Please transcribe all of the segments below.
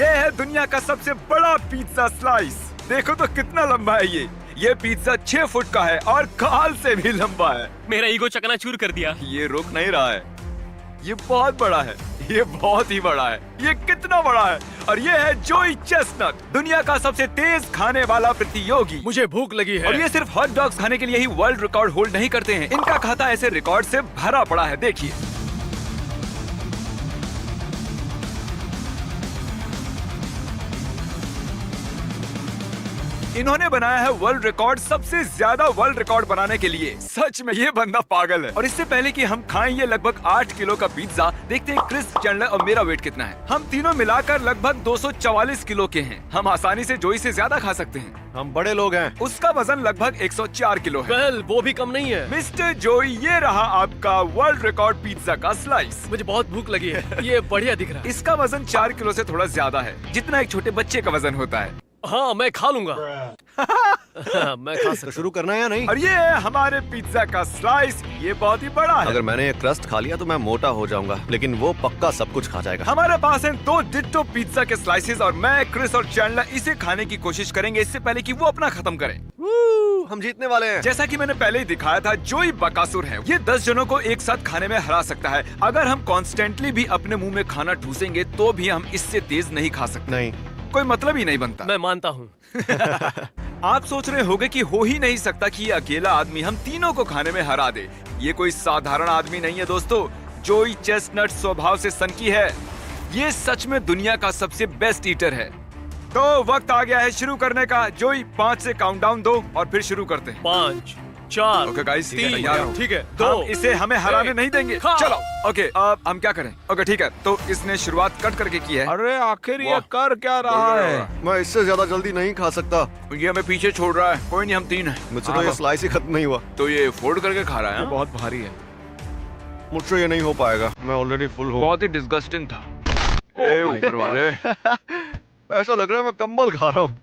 ये है दुनिया का सबसे बड़ा पिज्जा स्लाइस। देखो तो कितना लंबा है ये पिज्जा 6 फुट का है और काल से भी लंबा है। मेरा ईगो चकनाचूर कर दिया। ये रुक नहीं रहा है, ये बहुत बड़ा है, ये बहुत ही बड़ा है। ये कितना बड़ा है? और ये है जोई चेस्टनट, दुनिया का सबसे तेज खाने वाला प्रतियोगी। मुझे भूख लगी है। और ये सिर्फ हॉट डॉग्स खाने के लिए ही वर्ल्ड रिकॉर्ड होल्ड नहीं करते हैं, इनका खाता ऐसे रिकॉर्ड से भरा पड़ा है। देखिए, इन्होंने बनाया है वर्ल्ड रिकॉर्ड, सबसे ज्यादा वर्ल्ड रिकॉर्ड बनाने के लिए। सच में ये बंदा पागल है। और इससे पहले कि हम खाएं ये लगभग 8 किलो का पिज्जा, देखते हैं क्रिस, चैंडलर और मेरा वेट कितना है। हम तीनों मिलाकर लगभग 244 किलो के हैं। हम आसानी से जोई से ज्यादा खा सकते हैं। हम बड़े लोग हैं। उसका वजन लगभग 104 किलो है। वेल, वो भी कम नहीं है। मिस्टर जोई, ये रहा आपका वर्ल्ड रिकॉर्ड पिज्जा का स्लाइस। मुझे बहुत भूख लगी है। ये बढ़िया दिख रहा है। इसका वजन 4 किलो से थोड़ा ज्यादा है, जितना एक छोटे बच्चे का वजन होता है। हाँ, मैं खा लूंगा। मैं खा सकता। शुरू करना है या नहीं? और ये है हमारे पिज्जा का स्लाइस। ये बहुत ही बड़ा है। अगर मैंने ये क्रस्ट खा लिया तो मैं मोटा हो जाऊंगा, लेकिन वो पक्का सब कुछ खा जाएगा। हमारे पास हैं 2 डिट्टो पिज्जा के स्लाइसेस और मैं, क्रिस और चैंडलर इसे खाने की कोशिश करेंगे इससे पहले कि वो अपना खत्म करें। हम जीतने वाले हैं। जैसा कि मैंने पहले ही दिखाया था, जोई बकासुर है। ये 10 जनों को एक साथ खाने में हरा सकता है। अगर हम कॉन्स्टेंटली भी अपने मुंह में खाना ठूसेंगे तो भी हम इससे तेज नहीं खा सकते। नहीं, कोई मतलब ही नहीं बनता। मैं मानता हूँ। आप सोच रहे होंगे कि हो ही नहीं सकता कि ये अकेला आदमी हम तीनों को खाने में हरा दे। ये कोई साधारण आदमी नहीं है दोस्तों। जोई चेस्टनट स्वभाव से सनकी है। ये सच में दुनिया का सबसे बेस्ट ईटर है। तो वक्त आ गया है शुरू करने का। जोई 5 से काउंटडाउन दो और फिर शुरू करते हैं। 5, 4, ओके गाइस, 3, तैयार हो? ठीक है, हम 2, इसे हमें हराने 1, नहीं देंगे। खा। चलो, ओके, अब हम क्या करें? ओके ठीक है, तो इसने शुरुआत कट करके की है। अरे आखिर ये वाह। कर क्या रहा है? मैं इससे ज्यादा जल्दी नहीं खा सकता। ये हमें पीछे छोड़ रहा है। कोई नहीं, हम 3 हैं। मुझसे तो ये स्लाइस ही खत्म नहीं हुआ। तो ये फोल्ड करके खा रहा है। बहुत भारी है। मुझसे ये नहीं हो पाएगा, मैं ऑलरेडी फुल हूँ। बहुत ही डिस्गस्टिंग था। ए ऊपर वाले। ऐसा लग रहा है मैं कंबल खा रहा हूँ।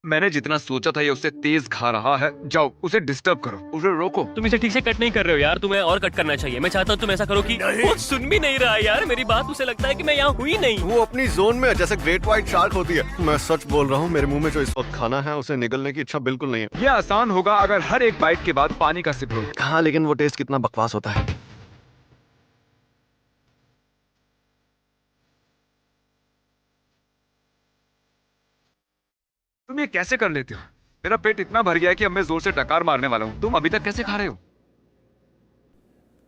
मैंने जितना सोचा था ये उससे तेज खा रहा है। जाओ उसे डिस्टर्ब करो, उसे रोको। तुम इसे ठीक से कट नहीं कर रहे हो यार, तुम्हें और कट करना चाहिए। मैं चाहता हूँ तुम ऐसा करो कि वो सुन भी नहीं रहा यार मेरी बात। उसे लगता है कि मैं यहाँ हुई नहीं। वो अपनी जोन में है, जैसे ग्रेट व्हाइट शार्क होती है। मैं सच बोल रहा हूँ, मेरे मुंह में जो इस वक्त खाना है उसे निगलने की इच्छा बिल्कुल नहीं है। ये आसान होगा अगर हर एक बाइट के बाद पानी का सिप लो। हाँ, लेकिन वो टेस्ट कितना बकवास होता है। तुम ये कैसे कर लेते हो? मेरा पेट इतना भर गया है कि अब मैं जोर से डकार मारने वाला हूँ। तुम अभी तक कैसे खा रहे हो?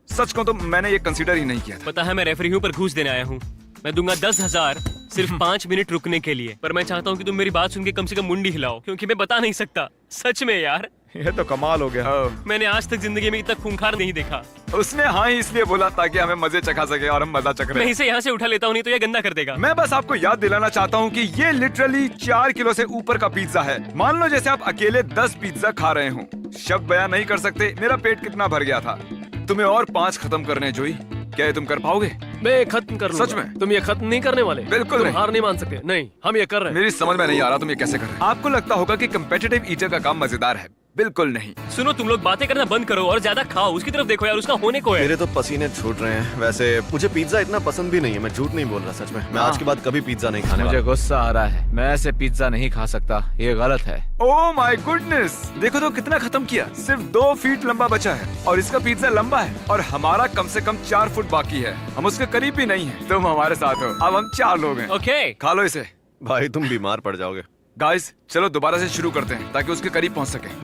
सच कहूं तो मैंने ये कंसीडर ही नहीं किया था। पता है मैं रेफरी हूँ पर घूस देने आया हूँ। मैं दूंगा 10,000 सिर्फ 5 मिनट रुकने के लिए। पर मैं चाहता हूँ कि तुम मेरी बात सुन के कम से कम मुंडी हिलाओ, क्योंकि मैं बता नहीं सकता। सच में यार, ये तो कमाल हो गया। मैंने आज तक जिंदगी में इतना खूंखार नहीं देखा। उसने हाँ ही इसलिए बोला ताकि हमें मजे चखा सके और हम मजा चख रहे मैं हैं। इसे यहाँ से उठा लेता हूँ, नहीं तो ये गंदा कर देगा। मैं बस आपको याद दिलाना चाहता हूँ कि ये लिटरली 4 किलो से ऊपर का पिज्जा है। मान लो जैसे आप अकेले 10 पिज्जा खा रहे हो। शब्द बयान नहीं कर सकते मेरा पेट कितना भर गया था। तुम्हें और 5 खत्म करने हैं जोई। क्या ये तुम कर पाओगे? मैं खत्म कर लूंगा। सच में? तुम ये खत्म नहीं करने वाले? बिल्कुल तुम नहीं। हार नहीं मान सकते। नहीं, हम ये कर रहे हैं। मेरी समझ में नहीं आ रहा तुम ये कैसे कर रहे हो। आपको लगता होगा कि कंपेटिटिव ईटर का काम मजेदार है। बिल्कुल नहीं। सुनो, तुम लोग बातें करना बंद करो और ज्यादा खाओ। उसकी तरफ देखो यार, उसका होने को है। मेरे तो पसीने छूट रहे हैं। वैसे मुझे पिज्जा इतना पसंद भी नहीं है, मैं झूठ नहीं बोल रहा। सच में मैं आज के बाद कभी पिज्जा नहीं खाने मुझे वाला। गुस्सा आ रहा है। मैं ऐसे पिज्जा नहीं खा सकता, ये गलत है। ओह माय गुडनेस, देखो तो कितना खत्म किया। सिर्फ 2 फीट लंबा बचा है और इसका पिज्जा लंबा है और हमारा कम से कम 4 फुट बाकी है। हम उसके करीब भी नहीं है। तुम हमारे साथ हो। अब हम 4 लोग हैं। ओके, खा लो इसे। भाई तुम बीमार पड़ जाओगे। गाइस चलो दोबारा से शुरू करते हैं ताकि उसके करीब पहुंच सके।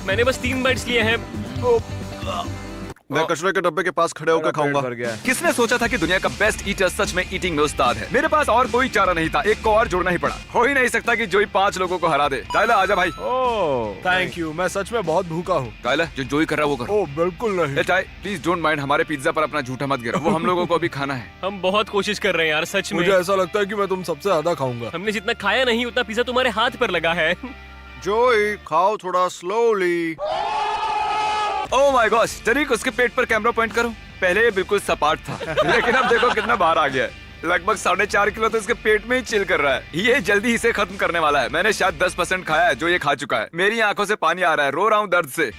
मैंने बस 3 बाइट्स लिए हैं। मैं कचरे के डब्बे के पास खड़े होकर खाऊंगा। भर गया है। किसने सोचा था कि दुनिया का बेस्ट ईटर सच में ईटिंग में उस्ताद है? मेरे पास और कोई चारा नहीं था, एक को और जोड़ना ही पड़ा। हो ही नहीं सकता कि जोई 5 लोगों को हरा दे। टाइलर आजा भाई। ओह थैंक यू, मैं सच में बहुत भूखा हूँ। टाइलर जो जोई कर रहा है वो करो। ओह बिल्कुल नहीं। ए टाई, प्लीज डोंट माइंड, हमारे पिज्जा पर अपना झूठा मत गिरा। वो हम लोगों को भी खाना है। हम बहुत कोशिश कर रहे हैं यार, सच में। मुझे ऐसा लगता है कि मैं तुम सबसे ज्यादा खाऊंगा। हमने जितना खाया नहीं उतना पिज्जा तुम्हारे हाथ पर लगा है। जोई खाओ थोड़ा स्लोली। ओह माय गॉश, तरीक उसके पेट पर कैमरा पॉइंट करो। पहले ये बिल्कुल सपाट था लेकिन अब देखो कितना बाहर आ गया है। लगभग 4.5 किलो तो इसके पेट में ही चिल कर रहा है। ये जल्दी इसे खत्म करने वाला है। मैंने शायद 10% खाया है जो ये खा चुका है। मेरी आंखों से पानी आ रहा है, रो रहा हूँ दर्द से।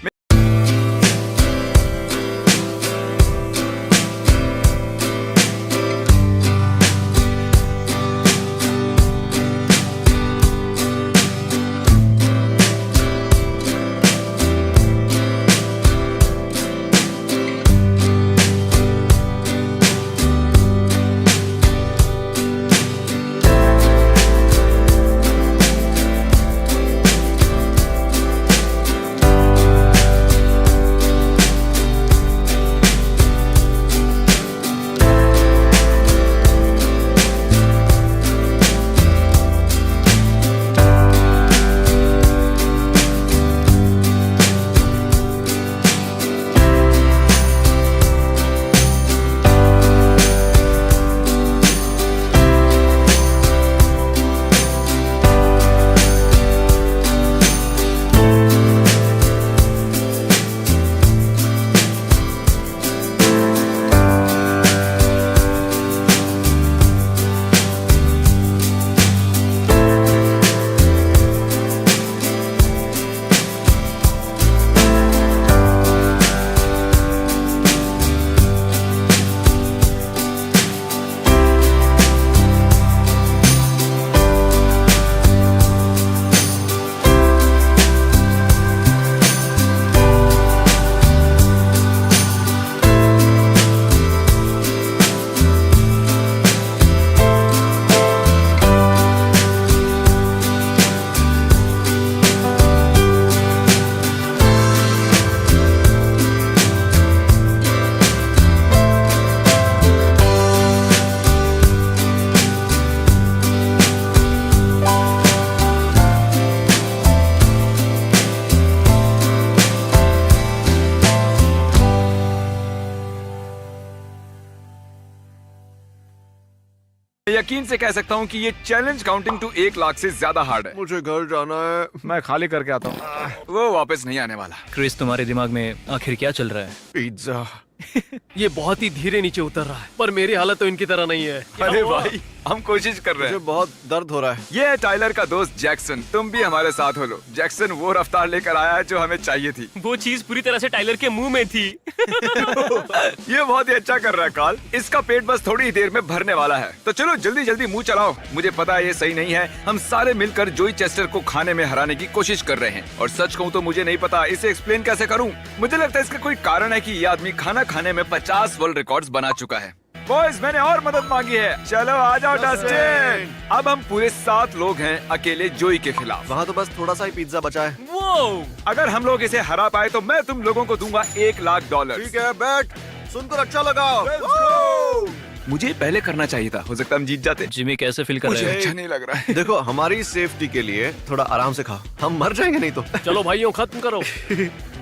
यकीन से कह सकता हूँ कि ये चैलेंज काउंटिंग टू 1 लाख से ज्यादा हार्ड है। मुझे घर जाना है। मैं खाली करके आता हूँ। वो वापस नहीं आने वाला। क्रिस, तुम्हारे दिमाग में आखिर क्या चल रहा है? पिज्जा। ये बहुत ही धीरे नीचे उतर रहा है, पर मेरी हालत तो इनकी तरह नहीं है। अरे भाई, हम कोशिश कर रहे मुझे हैं। बहुत दर्द हो रहा है। ये है टाइलर का दोस्त जैक्सन। तुम भी हमारे साथ हो लो। जैक्सन वो रफ्तार लेकर आया है जो हमें चाहिए थी। वो चीज पूरी तरह से टाइलर के मुंह में थी। ये बहुत ही अच्छा कर रहा है कार्ल। इसका पेट बस थोड़ी ही देर में भरने वाला है। तो चलो जल्दी जल्दी मुंह चलाओ। मुझे पता है ये सही नहीं है। हम सारे मिलकर जोई चेस्टर को खाने में हराने की कोशिश कर रहे हैं। और सच कहूँ तो मुझे नहीं पता इसे एक्सप्लेन कैसे करूँ। मुझे लगता है इसका कोई कारण है कि ये आदमी खाना खाने में 50 वर्ल्ड रिकॉर्ड्स बना चुका है। बॉयज, मैंने और मदद मांगी है। चलो आ जाओ डस्टिन। अब हम पूरे 7 लोग हैं अकेले जोई के खिलाफ। वहाँ तो बस थोड़ा सा ही पिज्जा बचा है। वो अगर हम लोग इसे हरा पाए तो मैं तुम लोगों को दूंगा $1 लाख। ठीक है, बैठ। सुनकर अच्छा लगा। मुझे पहले करना चाहिए था। हो सकता है हम जीत जाते। जिमी, कैसे फील कर मुझे रहे हो? अच्छा नहीं लग रहा है। देखो, हमारी सेफ्टी के लिए थोड़ा आराम से खा। हम मर जाएंगे नहीं तो। चलो भाइयों, खत्म करो।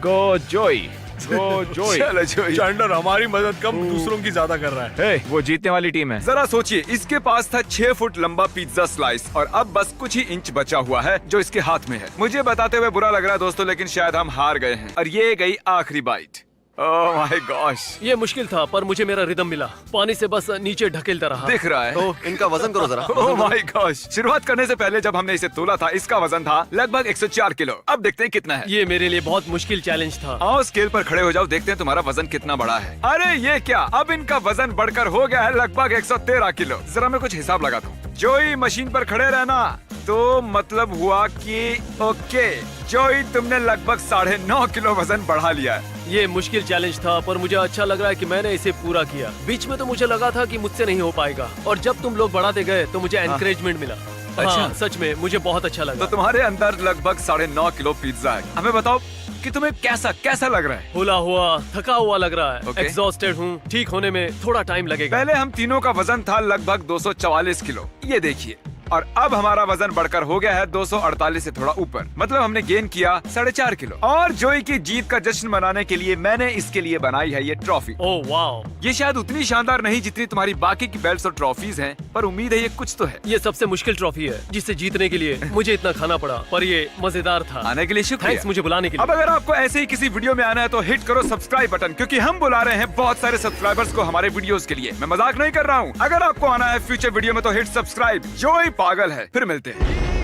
गो जोई, गो जोई। चलो जोई। चैंडलर हमारी मदद कम दूसरों की ज्यादा कर रहा है। हे, वो जीतने वाली टीम है। जरा सोचिए, इसके पास था 6 फुट लंबा पिज्जा स्लाइस और अब बस कुछ ही इंच बचा हुआ है जो इसके हाथ में है। मुझे बताते हुए बुरा लग रहा है दोस्तों, लेकिन शायद हम हार गए हैं और ये गई आखिरी बाइट। ओह माय गॉश, ये मुश्किल था, पर मुझे मेरा रिदम मिला। पानी से बस नीचे ढकेलता रहा। दिख रहा है। तो इनका वजन करो जरा। ओह माय गॉश, शुरुआत करने से पहले जब हमने इसे तोला था इसका वजन था लगभग 104 किलो। अब देखते हैं कितना है। ये मेरे लिए बहुत मुश्किल चैलेंज था। आओ स्केल पर खड़े हो जाओ, देखते हैं तुम्हारा वजन कितना बड़ा है। अरे ये क्या, अब इनका वजन बढ़कर हो गया है लगभग 113 किलो। जरा मैं कुछ हिसाब लगाता हूँ। जोई, मशीन पर खड़े रहना। तो मतलब हुआ कि ओके जोई, तुमने लगभग 9.5 किलो वजन बढ़ा लिया है। ये मुश्किल चैलेंज था, पर मुझे अच्छा लग रहा है कि मैंने इसे पूरा किया। बीच में तो मुझे लगा था कि मुझसे नहीं हो पाएगा, और जब तुम लोग बढ़ाते गए तो मुझे एनकरेजमेंट मिला। हाँ, सच में मुझे बहुत अच्छा तो लगा। तुम्हारे अंदर लगभग 9.5 किलो पिज्जा है। हमें बताओ कि तुम्हें कैसा लग रहा है। खुला हुआ, थका हुआ लग रहा है। Okay. एग्जॉस्टेड हूँ। ठीक होने में थोड़ा टाइम लगेगा। पहले हम तीनों का वजन था लगभग 244 किलो, ये देखिए। और अब हमारा वजन बढ़कर हो गया है 248 से थोड़ा ऊपर। मतलब हमने गेन किया 4.5 किलो। और जोई की जीत का जश्न मनाने के लिए मैंने इसके लिए बनाई है ये ट्रॉफी। ओह वाओ, ये शायद उतनी शानदार नहीं जितनी तुम्हारी बाकी की बेल्ट्स और ट्रॉफीज हैं, पर उम्मीद है ये कुछ तो है। ये सबसे मुश्किल ट्रॉफी है जिसे जीतने के लिए मुझे इतना खाना पड़ा, पर ये मजेदार था। आने के लिए शुक्रिया। थैंक्स मुझे बुलाने के लिए। अब अगर आपको ऐसे ही किसी वीडियो में आना है तो हिट करो सब्सक्राइब बटन, क्योंकि हम बुला रहे हैं बहुत सारे सब्सक्राइबर्स को हमारे वीडियोस के लिए। मैं मजाक नहीं कर रहा हूँ। अगर आपको आना है फ्यूचर वीडियो में तो हिट सब्सक्राइब। जोई पागल है। फिर मिलते हैं।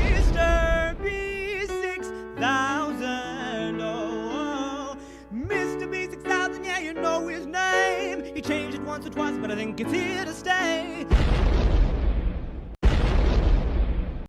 Mr. B6000, oh, Mr. B6000, yeah, you know his name. He changed it once or twice, but I think it's here to stay.